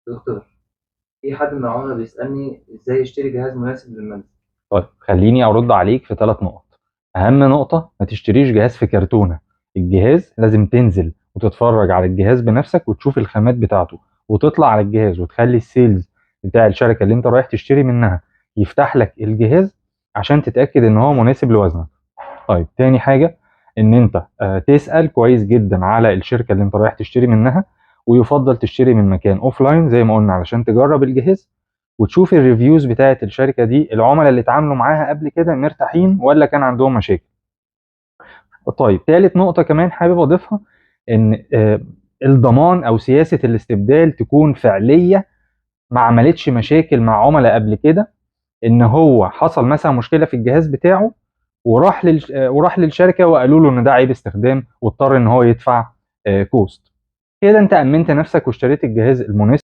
دكتور، في حد من العملاء بيسألني ازاي اشتري جهاز مناسب للمنزل. طيب خليني ارد عليك في 3 نقط. اهم نقطة، ما تشتريش جهاز في كرتونة. الجهاز لازم تنزل وتتفرج على الجهاز بنفسك وتشوف الخامات بتاعته، وتطلع على الجهاز وتخلي السيلز بتاع الشركة اللي انت رايح تشتري منها يفتح لك الجهاز عشان تتأكد ان هو مناسب لوزنك. طيب تاني حاجة، ان انت تسأل كويس جدا على الشركة اللي انت رايح تشتري منها، ويفضل تشتري من مكان اوفلاين زي ما قلنا علشان تجرب الجهاز وتشوف الريفيوز بتاعت الشركة دي، العملاء اللي اتعاملوا معاها قبل كده مرتاحين ولا كان عندهم مشاكل. طيب تالت نقطة كمان حابب اضيفها، ان الضمان او سياسة الاستبدال تكون فعلية، ما عملتش مشاكل مع عملاء قبل كده، ان هو حصل مثلا مشكله في الجهاز بتاعه وراح للشركه وقالوا له ان ده عيب استخدام واضطر ان هو يدفع كوست. كده انت امنت نفسك واشتريت الجهاز المناسب.